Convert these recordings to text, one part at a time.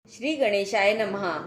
श्री गणेशाय नमः।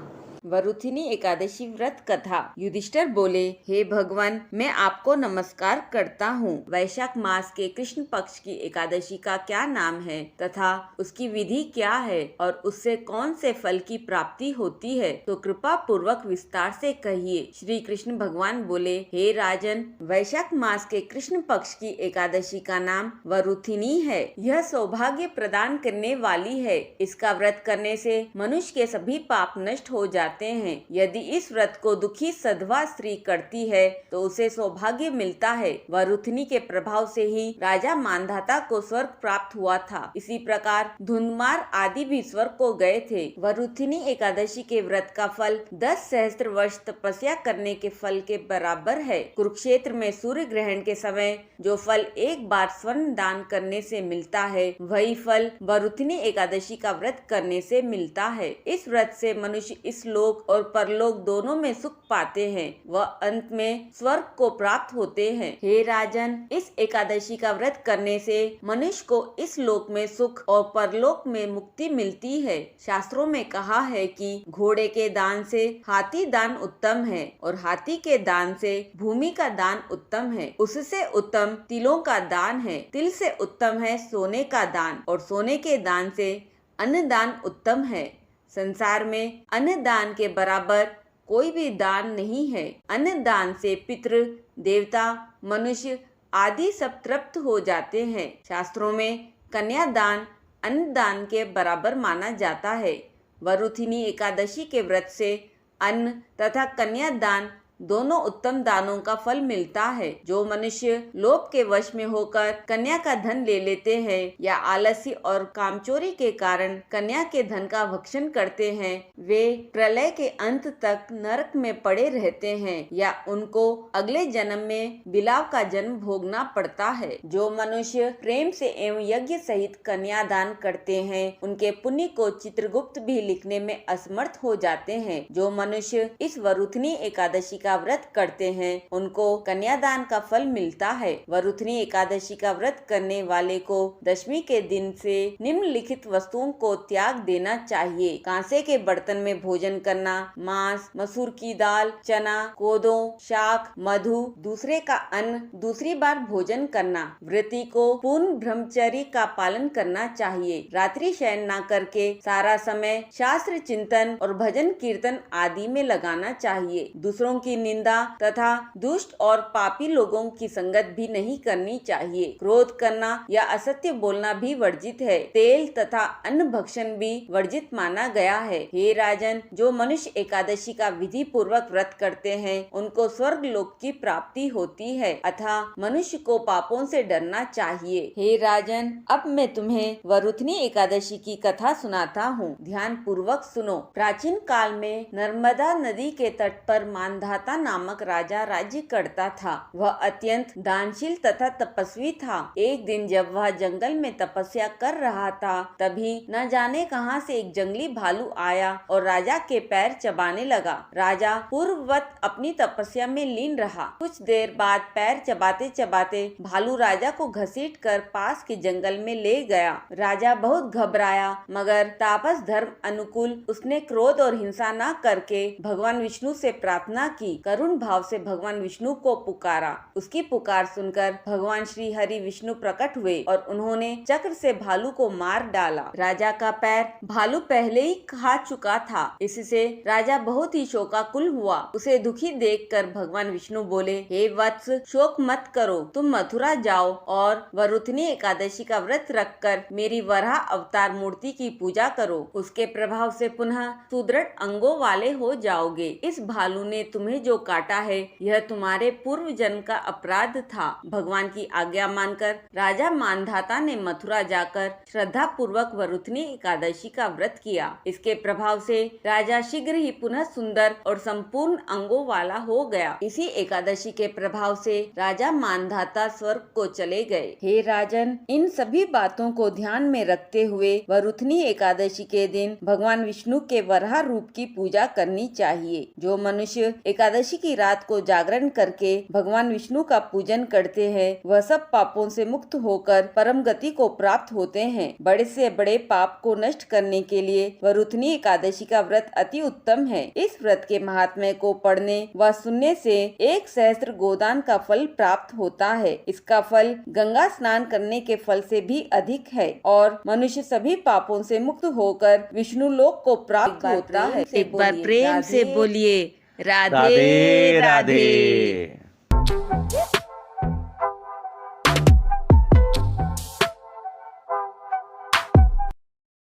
वरुथिनी एकादशी व्रत कथा। युधिष्ठिर बोले, हे भगवान, मैं आपको नमस्कार करता हूँ। वैशाख मास के कृष्ण पक्ष की एकादशी का क्या नाम है तथा उसकी विधि क्या है और उससे कौन से फल की प्राप्ति होती है, तो कृपा पूर्वक विस्तार से कहिए। श्री कृष्ण भगवान बोले, हे राजन, वैशाख मास के कृष्ण पक्ष की एकादशी का नाम वरुथिनी है। यह सौभाग्य प्रदान करने वाली है। इसका व्रत करने से मनुष्य के सभी पाप नष्ट हो जाते हैं। यदि इस व्रत को दुखी सधवा स्त्री करती है तो उसे सौभाग्य मिलता है। वरुथिनी के प्रभाव से ही राजा मानधाता को स्वर्ग प्राप्त हुआ था। इसी प्रकार धुंधमार आदि भी स्वर्ग को गए थे। वरुथिनी एकादशी के व्रत का फल 10 सहस्त्र वर्ष तपस्या करने के फल के बराबर है। कुरुक्षेत्र में सूर्य ग्रहण के समय जो फल एक बार स्वर्ण दान करने से मिलता है, वही फल वरुथिनी एकादशी का व्रत करने से मिलता है। इस व्रत से मनुष्य इस लोक और परलोक दोनों में सुख पाते हैं। वह अंत में स्वर्ग को प्राप्त होते हैं। हे राजन, इस एकादशी का व्रत करने से मनुष्य को इस लोक में सुख और परलोक में मुक्ति मिलती है। शास्त्रों में कहा है कि घोड़े के दान से हाथी दान उत्तम है और हाथी के दान से भूमि का दान उत्तम है। उससे उत्तम तिलों का दान है। तिल से उत्तम है सोने का दान और सोने के दान से अन्नदान उत्तम है। संसार में अन्नदान के बराबर कोई भी दान नहीं है। अन्नदान से पितृ, देवता, मनुष्य आदि सब तृप्त हो जाते हैं। शास्त्रों में कन्यादान अन्नदान के बराबर माना जाता है। वरुथिनी एकादशी के व्रत से अन्न तथा कन्यादान दोनों उत्तम दानों का फल मिलता है। जो मनुष्य लोभ के वश में होकर कन्या का धन ले लेते हैं या आलस्य और कामचोरी के कारण कन्या के धन का भक्षण करते हैं, वे प्रलय के अंत तक नरक में पड़े रहते हैं या उनको अगले जन्म में बिलाव का जन्म भोगना पड़ता है। जो मनुष्य प्रेम से एवं यज्ञ सहित कन्यादान करते हैं, उनके पुण्य को चित्रगुप्त भी लिखने में असमर्थ हो जाते हैं। जो मनुष्य इस वरुथिनी एकादशी का व्रत करते हैं, उनको कन्यादान का फल मिलता है। वरुथिनी एकादशी का व्रत करने वाले को दशमी के दिन से निम्नलिखित वस्तुओं को त्याग देना चाहिए। कांसे के बर्तन में भोजन करना, मांस, मसूर की दाल, चना, कोदों, शाक, मधु, दूसरे का अन्न, दूसरी बार भोजन करना। व्रती को पूर्ण ब्रह्मचर्य का पालन करना चाहिए। रात्रि शयन न करके सारा समय शास्त्र चिंतन और भजन कीर्तन आदि में लगाना चाहिए। दूसरों की निंदा तथा दुष्ट और पापी लोगों की संगत भी नहीं करनी चाहिए। क्रोध करना या असत्य बोलना भी वर्जित है। तेल तथा अन्न भक्षण भी वर्जित माना गया है। हे राजन, जो मनुष्य एकादशी का विधि पूर्वक व्रत करते हैं, उनको स्वर्ग लोक की प्राप्ति होती है। अतः मनुष्य को पापों से डरना चाहिए। हे राजन, अब मैं तुम्हें वरुथिनी एकादशी की कथा सुनाता हूँ। ध्यान पूर्वक सुनो। प्राचीन काल में नर्मदा नदी के तट पर मानधाता नामक राजा राज्य करता था। वह अत्यंत दानशील तथा तपस्वी था। एक दिन जब वह जंगल में तपस्या कर रहा था, तभी न जाने कहां से एक जंगली भालू आया और राजा के पैर चबाने लगा। राजा पूर्ववत अपनी तपस्या में लीन रहा। कुछ देर बाद पैर चबाते चबाते भालू राजा को घसीट कर पास के जंगल में ले गया। राजा बहुत घबराया, मगर तापस धर्म अनुकूल उसने क्रोध और हिंसा न करके भगवान विष्णु से प्रार्थना की। करुण भाव से भगवान विष्णु को पुकारा। उसकी पुकार सुनकर भगवान श्री हरि विष्णु प्रकट हुए और उन्होंने चक्र से भालू को मार डाला। राजा का पैर भालू पहले ही खा चुका था। इससे राजा बहुत ही शोकाकुल हुआ। उसे दुखी देखकर भगवान विष्णु बोले, हे वत्स, शोक मत करो। तुम मथुरा जाओ और वरुथिनी एकादशी का व्रत रखकर मेरी वराह अवतार मूर्ति की पूजा करो। उसके प्रभाव से पुनः सुदृढ़ अंगों वाले हो जाओगे। इस भालू ने तुम्हें जो काटा है, यह तुम्हारे पूर्व जन्म का अपराध था। भगवान की आज्ञा मानकर राजा मानधाता ने मथुरा जाकर श्रद्धा पूर्वक वरुथिनी एकादशी का व्रत किया। इसके प्रभाव से राजा शीघ्र ही पुनः सुंदर और संपूर्ण अंगों वाला हो गया। इसी एकादशी के प्रभाव से राजा मानधाता स्वर्ग को चले गए। हे राजन, इन सभी बातों को ध्यान में रखते हुए वरुथिनी एकादशी के दिन भगवान विष्णु के वराह रूप की पूजा करनी चाहिए। जो मनुष्य एकादशी एकादशी की रात को जागरण करके भगवान विष्णु का पूजन करते हैं वह सब पापों से मुक्त होकर परम गति को प्राप्त होते हैं। बड़े से बड़े पाप को नष्ट करने के लिए वरुथनी एकादशी का व्रत अति उत्तम है। इस व्रत के महात्म्य को पढ़ने व सुनने से 1 सहस्त्र गोदान का फल प्राप्त होता है। इसका फल गंगा स्नान करने के फल से भी अधिक है और मनुष्य सभी पापों से मुक्त होकर विष्णु लोक को प्राप्त होता है। एक बार प्रेम से बोलिए राधे राधे राधे। राधे।